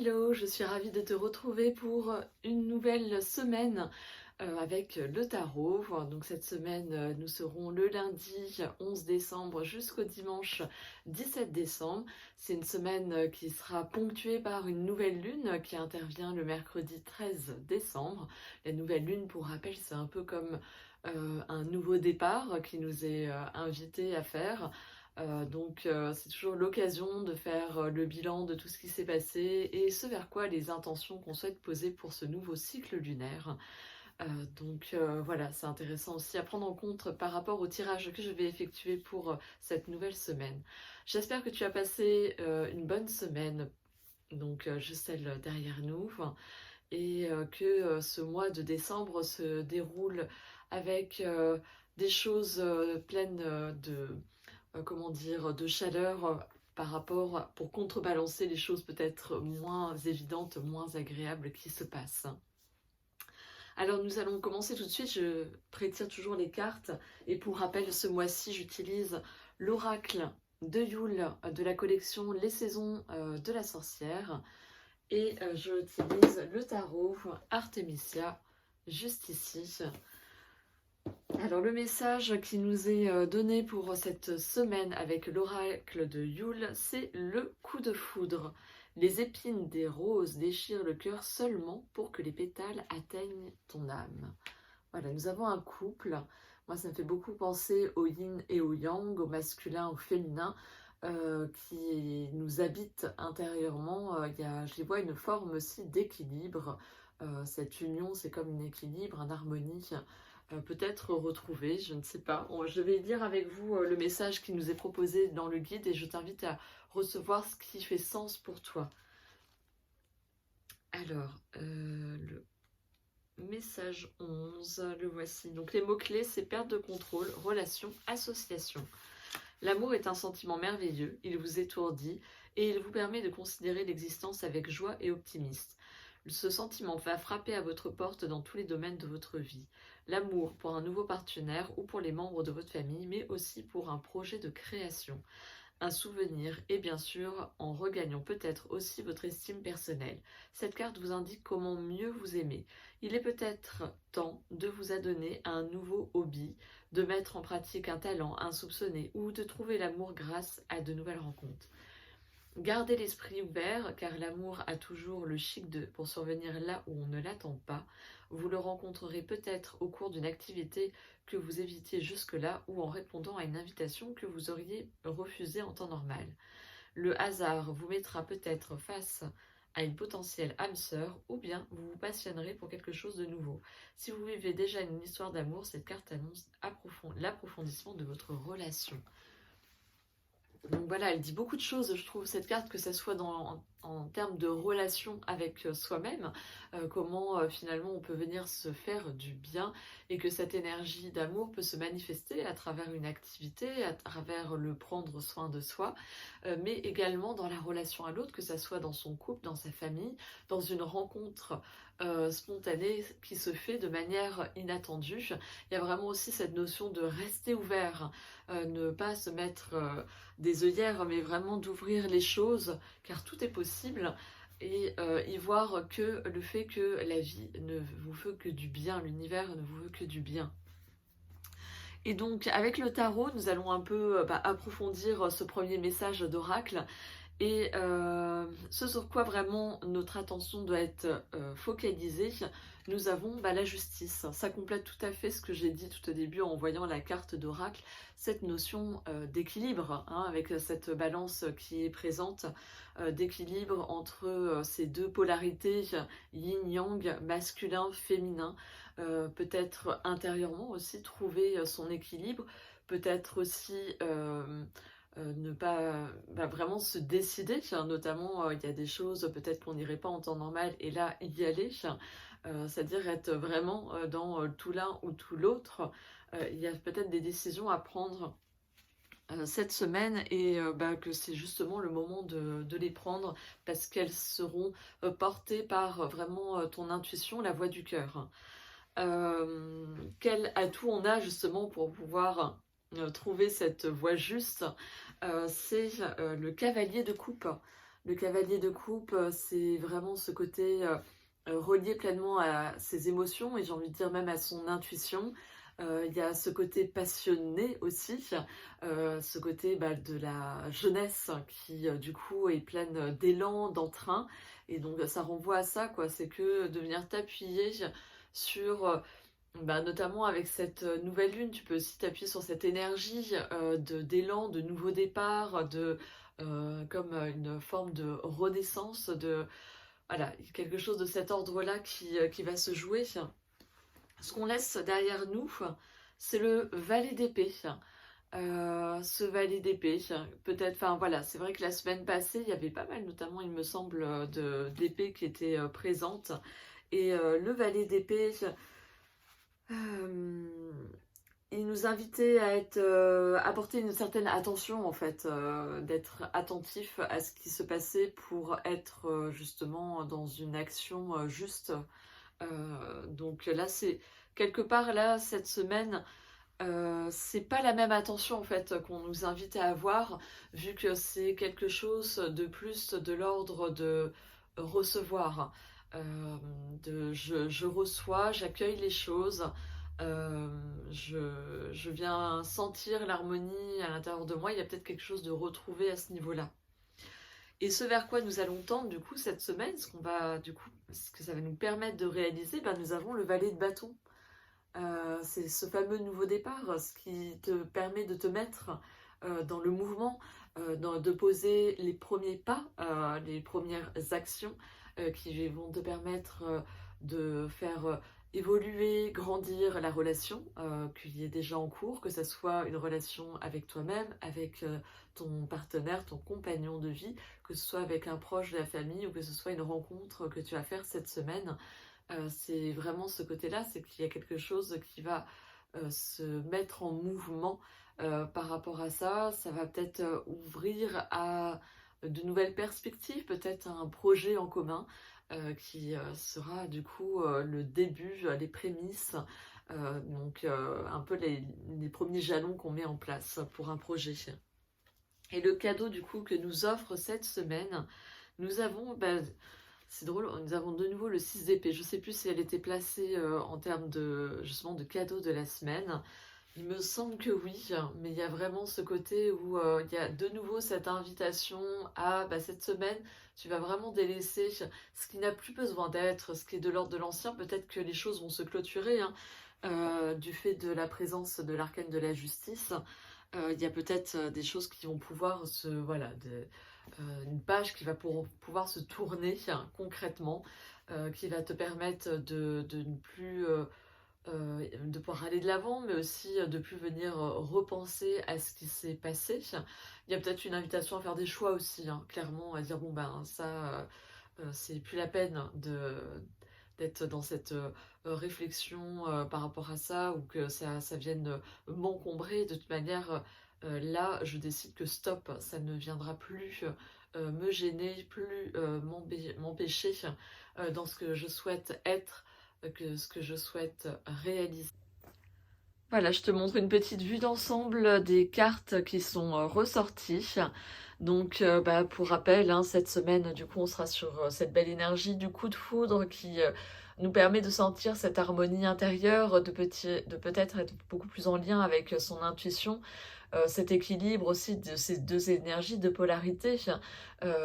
Hello, je suis ravie de te retrouver pour une nouvelle semaine avec le tarot. Donc cette semaine, nous serons le lundi 11 décembre jusqu'au dimanche 17 décembre. C'est une semaine qui sera ponctuée par une nouvelle lune qui intervient le mercredi 13 décembre. La nouvelle lune, pour rappel, c'est un peu comme un nouveau départ qui nous est invité à faire. C'est toujours l'occasion de faire le bilan de tout ce qui s'est passé et ce vers quoi les intentions qu'on souhaite poser pour ce nouveau cycle lunaire. Voilà, c'est intéressant aussi à prendre en compte par rapport au tirage que je vais effectuer pour cette nouvelle semaine. J'espère que tu as passé une bonne semaine, juste celle derrière nous, que ce mois de décembre se déroule avec des choses pleines de chaleur par rapport pour contrebalancer les choses peut-être moins évidentes, moins agréables qui se passent. Alors nous allons commencer tout de suite, je prétire toujours les cartes et pour rappel ce mois-ci j'utilise l'oracle de Yule de la collection Les Saisons de la Sorcière et j'utilise le tarot Artemisia juste ici. Alors le message qui nous est donné pour cette semaine avec l'oracle de Yule, c'est le coup de foudre. Les épines des roses déchirent le cœur seulement pour que les pétales atteignent ton âme. Voilà, nous avons un couple. Moi, ça me fait beaucoup penser au yin et au yang, au masculin, au féminin, qui nous habitent intérieurement. Je les vois une forme aussi d'équilibre. Cette union, c'est comme un équilibre, une harmonie. Peut-être retrouver, je ne sais pas. Je vais lire avec vous le message qui nous est proposé dans le guide et je t'invite à recevoir ce qui fait sens pour toi. Alors, le message 11, le voici. Donc les mots-clés, c'est perte de contrôle, relation, association. L'amour est un sentiment merveilleux, il vous étourdit et il vous permet de considérer l'existence avec joie et optimisme. Ce sentiment va frapper à votre porte dans tous les domaines de votre vie. L'amour pour un nouveau partenaire ou pour les membres de votre famille, mais aussi pour un projet de création, un souvenir et bien sûr en regagnant peut-être aussi votre estime personnelle. Cette carte vous indique comment mieux vous aimer. Il est peut-être temps de vous adonner à un nouveau hobby, de mettre en pratique un talent insoupçonné ou de trouver l'amour grâce à de nouvelles rencontres. Gardez l'esprit ouvert car l'amour a toujours le chic pour survenir là où on ne l'attend pas. Vous le rencontrerez peut-être au cours d'une activité que vous évitiez jusque-là ou en répondant à une invitation que vous auriez refusée en temps normal. Le hasard vous mettra peut-être face à une potentielle âme sœur ou bien vous vous passionnerez pour quelque chose de nouveau. Si vous vivez déjà une histoire d'amour, cette carte annonce l'approfondissement de votre relation. Donc voilà, elle dit beaucoup de choses, je trouve, cette carte, que ce soit en termes de relation avec soi-même, comment finalement on peut venir se faire du bien et que cette énergie d'amour peut se manifester à travers une activité, à travers le prendre soin de soi, mais également dans la relation à l'autre, que ce soit dans son couple, dans sa famille, dans une rencontre spontanée qui se fait de manière inattendue. Il y a vraiment aussi cette notion de rester ouvert, ne pas se mettre des œillères, mais vraiment d'ouvrir les choses, car tout est possible, et y voir que le fait que la vie ne vous veut que du bien, l'univers ne vous veut que du bien. Et donc avec le tarot, nous allons un peu approfondir ce premier message d'oracle, et ce sur quoi vraiment notre attention doit être focalisée. Nous avons la justice. Ça complète tout à fait ce que j'ai dit tout au début en voyant la carte d'oracle, cette notion d'équilibre, avec cette balance qui est présente, d'équilibre entre ces deux polarités, yin-yang, masculin, féminin, peut-être intérieurement aussi trouver son équilibre, peut-être aussi ne pas vraiment se décider, notamment il y a des choses peut-être qu'on n'irait pas en temps normal et là y aller, c'est-à-dire être vraiment dans tout l'un ou tout l'autre. Il y a peut-être des décisions à prendre cette semaine et que c'est justement le moment de les prendre parce qu'elles seront portées par vraiment ton intuition, la voix du cœur. Quel atout on a justement pour pouvoir trouver cette voie juste, c'est le cavalier de coupe. Le cavalier de coupe, c'est vraiment ce côté relié pleinement à ses émotions et j'ai envie de dire même à son intuition. Il y a ce côté passionné aussi, ce côté de la jeunesse qui du coup est pleine d'élan, d'entrain. Et donc ça renvoie à ça, quoi. C'est que de venir t'appuyer sur, notamment avec cette nouvelle lune, tu peux aussi t'appuyer sur cette énergie d'élan, de nouveau départ, comme une forme de renaissance, voilà, quelque chose de cet ordre-là qui va se jouer. Ce qu'on laisse derrière nous, c'est le valet d'épée. Ce valet d'épée, peut-être, enfin voilà, c'est vrai que la semaine passée, il y avait pas mal, notamment, il me semble, d'épées qui étaient présentes. Et le valet d'épée, il nous invitait à porter une certaine attention, en fait, d'être attentif à ce qui se passait pour être justement dans une action juste. Donc là, c'est quelque part, là, cette semaine, c'est pas la même attention en fait qu'on nous invite à avoir, vu que c'est quelque chose de plus de l'ordre de recevoir. Je reçois, j'accueille les choses, je viens sentir l'harmonie à l'intérieur de moi, il y a peut-être quelque chose de retrouvé à ce niveau-là. Et ce vers quoi nous allons tendre du coup cette semaine, ce que ça va nous permettre de réaliser, nous avons le valet de bâton. C'est ce fameux nouveau départ, ce qui te permet de te mettre dans le mouvement, de poser les premiers pas, les premières actions qui vont te permettre de faire évoluer, grandir la relation qui est déjà en cours, que ce soit une relation avec toi-même, avec ton partenaire, ton compagnon de vie, que ce soit avec un proche de la famille ou que ce soit une rencontre que tu vas faire cette semaine. C'est vraiment ce côté-là, c'est qu'il y a quelque chose qui va se mettre en mouvement par rapport à ça. Ça va peut-être ouvrir à de nouvelles perspectives, peut-être un projet en commun qui sera du coup le début, les prémices, donc un peu les premiers jalons qu'on met en place pour un projet. Et le cadeau du coup que nous offre cette semaine, nous avons... c'est drôle, nous avons de nouveau le 6 d'épée. Je ne sais plus si elle était placée en termes justement de cadeau de la semaine. Il me semble que oui, mais il y a vraiment ce côté où il y a de nouveau cette invitation à cette semaine, tu vas vraiment délaisser ce qui n'a plus besoin d'être, ce qui est de l'ordre de l'ancien. Peut-être que les choses vont se clôturer du fait de la présence de l'arcane de la justice. Il y a peut-être des choses qui vont pouvoir une page qui va pouvoir se tourner concrètement, qui va te permettre de ne plus de pouvoir aller de l'avant, mais aussi de plus venir repenser à ce qui s'est passé. Il y a peut-être une invitation à faire des choix aussi, clairement, à dire ça, c'est plus la peine d'être dans cette réflexion par rapport à ça, ou que ça vienne m'encombrer. De toute manière, là, je décide que stop, ça ne viendra plus me gêner, plus m'empêcher dans ce que je souhaite être, que ce que je souhaite réaliser. Voilà, je te montre une petite vue d'ensemble des cartes qui sont ressorties. Donc, pour rappel, cette semaine, du coup, on sera sur cette belle énergie du coup de foudre qui nous permet de sentir cette harmonie intérieure, de peut-être être beaucoup plus en lien avec son intuition, cet équilibre aussi de ces deux énergies de polarité,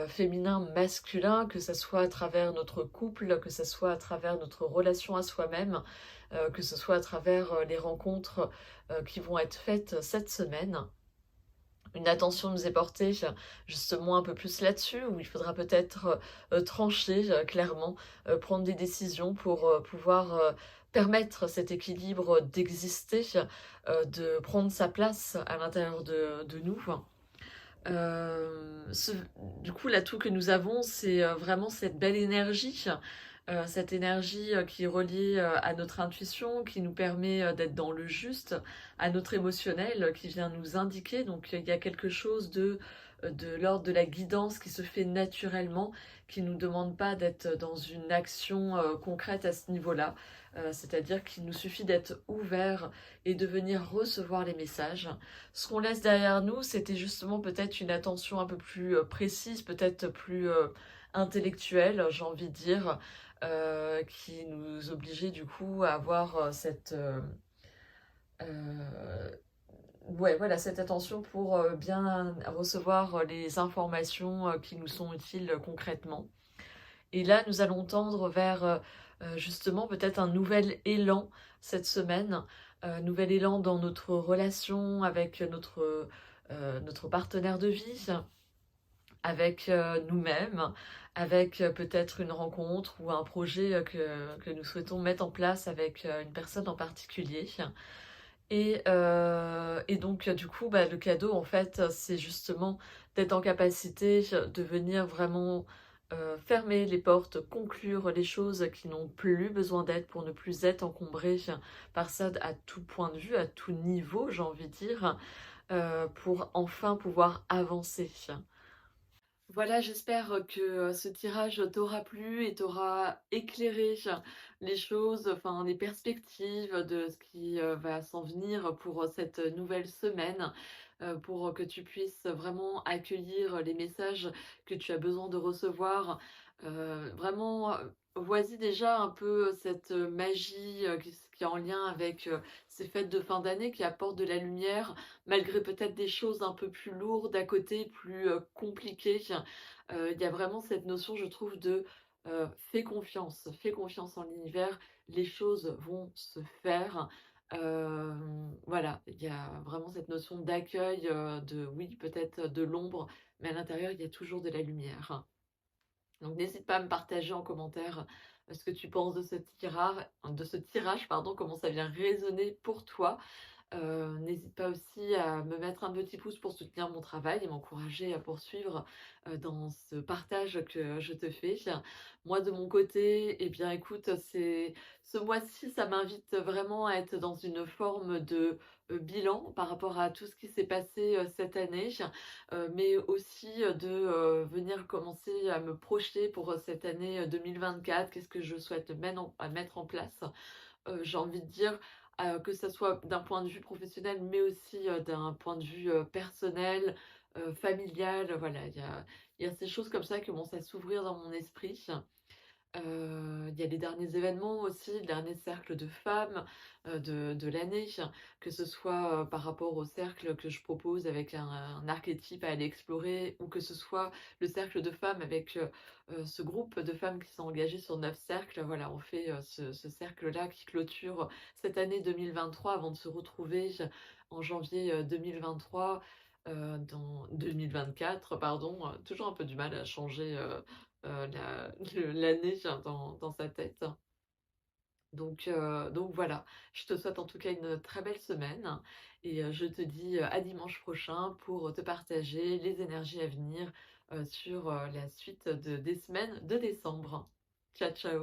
féminin-masculin, que ce soit à travers notre couple, que ce soit à travers notre relation à soi-même, que ce soit à travers les rencontres qui vont être faites cette semaine. Une attention nous est portée justement un peu plus là-dessus, où il faudra peut-être trancher clairement, prendre des décisions pour pouvoir permettre cet équilibre d'exister, de prendre sa place à l'intérieur de nous. Du coup, l'atout que nous avons, c'est vraiment cette belle énergie, cette énergie qui est reliée à notre intuition, qui nous permet d'être dans le juste, à notre émotionnel qui vient nous indiquer. Donc il y a quelque chose de de l'ordre de la guidance qui se fait naturellement, qui ne nous demande pas d'être dans une action concrète à ce niveau-là. C'est-à-dire qu'il nous suffit d'être ouvert et de venir recevoir les messages. Ce qu'on laisse derrière nous, c'était justement peut-être une attention un peu plus précise, peut-être plus intellectuelle, j'ai envie de dire, qui nous obligeait du coup à avoir euh, ouais, voilà, cette attention pour bien recevoir les informations qui nous sont utiles concrètement. Et là, nous allons tendre vers justement peut-être un nouvel élan cette semaine, nouvel élan dans notre relation avec notre partenaire de vie, avec nous-mêmes, avec peut-être une rencontre ou un projet que nous souhaitons mettre en place avec une personne en particulier. Et donc, du coup, bah, le cadeau, en fait, c'est justement d'être en capacité de venir vraiment fermer les portes, conclure les choses qui n'ont plus besoin d'être pour ne plus être encombrées par ça à tout point de vue, à tout niveau, j'ai envie de dire, pour enfin pouvoir avancer. Voilà, j'espère que ce tirage t'aura plu et t'aura éclairé les choses, enfin les perspectives de ce qui va s'en venir pour cette nouvelle semaine, pour que tu puisses vraiment accueillir les messages que tu as besoin de recevoir. Vraiment, voici déjà un peu cette magie qui est en lien avec ces fêtes de fin d'année qui apportent de la lumière malgré peut-être des choses un peu plus lourdes à côté, plus compliquées. Il y a vraiment cette notion, je trouve, de fais confiance en l'univers, les choses vont se faire. Voilà, il y a vraiment cette notion d'accueil, de oui, peut-être de l'ombre, mais à l'intérieur, il y a toujours de la lumière. Donc n'hésite pas à me partager en commentaire ce que tu penses de ce tirage, pardon, comment ça vient résonner pour toi. N'hésite pas aussi à me mettre un petit pouce pour soutenir mon travail et m'encourager à poursuivre dans ce partage que je te fais. Moi, de mon côté, eh bien, écoute, ce mois-ci, ça m'invite vraiment à être dans une forme de bilan par rapport à tout ce qui s'est passé cette année, mais aussi de venir commencer à me projeter pour cette année 2024. Qu'est-ce que je souhaite mettre en place? J'ai envie de dire, que ça soit d'un point de vue professionnel, mais aussi, d'un point de vue, personnel, familial, voilà, il y a ces choses comme ça qui commencent à s'ouvrir dans mon esprit. Il y a les derniers événements aussi, le dernier cercle de femmes, de l'année, que ce soit, par rapport au cercle que je propose avec un archétype à aller explorer ou que ce soit le cercle de femmes avec, ce groupe de femmes qui sont engagées sur 9 cercles. Voilà, on fait, ce cercle-là qui clôture cette année 2023 avant de se retrouver en janvier, 2023, dans 2024 pardon, toujours un peu du mal à changer, l'année dans sa tête. Donc voilà, je te souhaite en tout cas une très belle semaine et je te dis à dimanche prochain pour te partager les énergies à venir sur la suite des semaines de décembre. Ciao ciao.